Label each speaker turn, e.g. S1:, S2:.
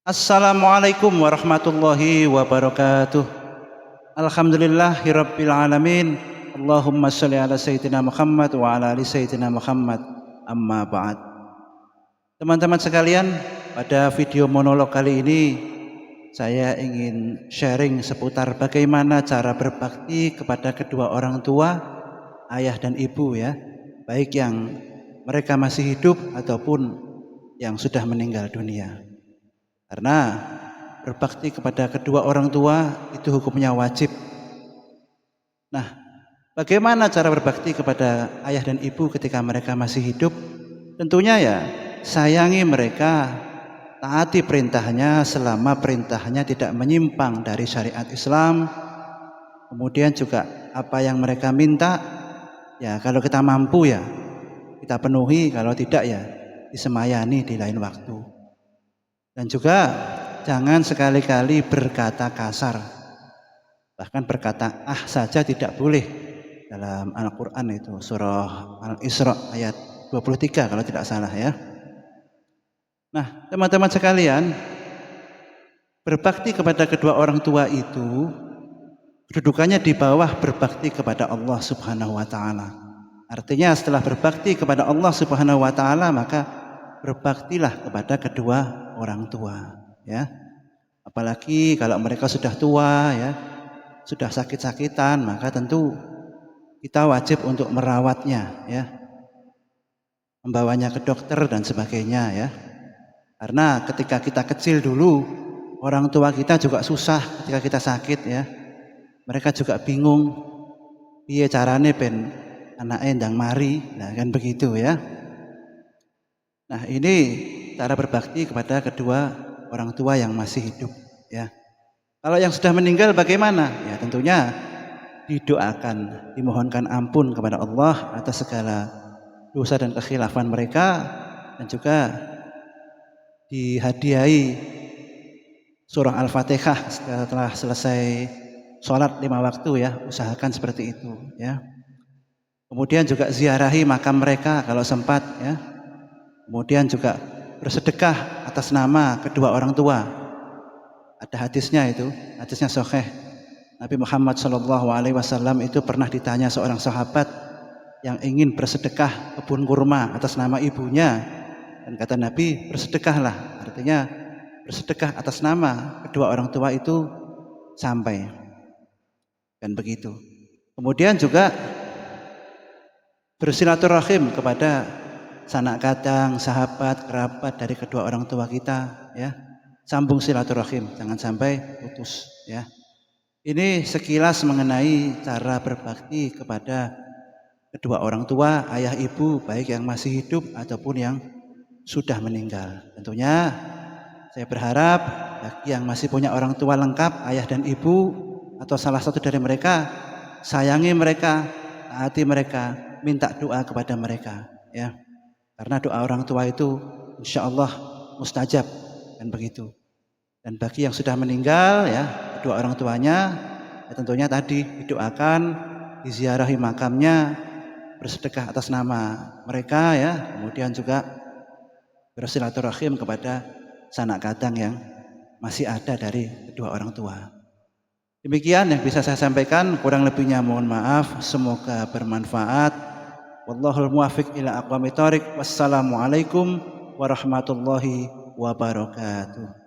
S1: Assalamualaikum warahmatullahi wabarakatuh. Alhamdulillahirabbil alamin. Allahumma shalli ala sayyidina Muhammad wa ala ali sayyidina Muhammad. Amma ba'd. Teman-teman sekalian, pada video monolog kali ini saya ingin sharing seputar bagaimana cara berbakti kepada kedua orang tua, ayah dan ibu ya, baik yang mereka masih hidup ataupun yang sudah meninggal dunia. Karena berbakti kepada kedua orang tua itu hukumnya wajib. Nah, bagaimana cara berbakti kepada ayah dan ibu ketika mereka masih hidup? Tentunya ya, sayangi mereka, taati perintahnya selama perintahnya tidak menyimpang dari syariat Islam. Kemudian juga apa yang mereka minta, ya kalau kita mampu ya kita penuhi, kalau tidak ya disemayani di lain waktu. Dan juga jangan sekali-kali berkata kasar. Bahkan berkata saja tidak boleh. Dalam Al-Quran itu surah Al-Isra ayat 23 kalau tidak salah ya. Nah, teman-teman sekalian, berbakti kepada kedua orang tua itu kedudukannya di bawah berbakti kepada Allah Subhanahu wa taala. Artinya setelah berbakti kepada Allah Subhanahu wa taala, maka berbaktilah kepada kedua orang tua ya. Apalagi kalau mereka sudah tua ya, sudah sakit-sakitan, maka tentu kita wajib untuk merawatnya ya, membawanya ke dokter dan sebagainya ya. Karena ketika kita kecil dulu, orang tua kita juga susah ketika kita sakit ya. Mereka juga bingung piye carane ben anake ndang mari, nah kan begitu ya. Nah, ini cara berbakti kepada kedua orang tua yang masih hidup ya. Kalau yang sudah meninggal bagaimana? Ya tentunya didoakan, dimohonkan ampun kepada Allah atas segala dosa dan kekhilafan mereka, dan juga dihadiahi surah Al-Fatihah setelah selesai sholat 5 waktu ya, usahakan seperti itu ya. Kemudian juga ziarahi makam mereka kalau sempat ya. Kemudian juga bersedekah atas nama kedua orang tua. Ada hadisnya itu, hadisnya sahih. Nabi Muhammad SAW itu pernah ditanya seorang sahabat yang ingin bersedekah kebun kurma atas nama ibunya, dan kata Nabi, bersedekahlah. Artinya bersedekah atas nama kedua orang tua itu sampai, dan begitu. Kemudian juga bersilaturahim kepada sanak kadang, sahabat, kerabat dari kedua orang tua kita ya. Sambung silaturahim, jangan sampai putus ya. Ini sekilas mengenai cara berbakti kepada kedua orang tua, ayah ibu, baik yang masih hidup ataupun yang sudah meninggal. Tentunya saya berharap bagi yang masih punya orang tua lengkap, ayah dan ibu, atau salah satu dari mereka, sayangi mereka, taati mereka, minta doa kepada mereka ya. Karena doa orang tua itu insya Allah mustajab, dan begitu. Dan bagi yang sudah meninggal ya, kedua orang tuanya ya tentunya tadi didoakan, diziarahi makamnya, bersedekah atas nama mereka ya. Kemudian juga bersilaturahim kepada sanak kadang yang masih ada dari kedua orang tua. Demikian yang bisa saya sampaikan, kurang lebihnya mohon maaf, semoga bermanfaat. Wallahul muwaffiq ila aqwamit thoriq. Wassalamualaikum warahmatullahi wabarakatuh.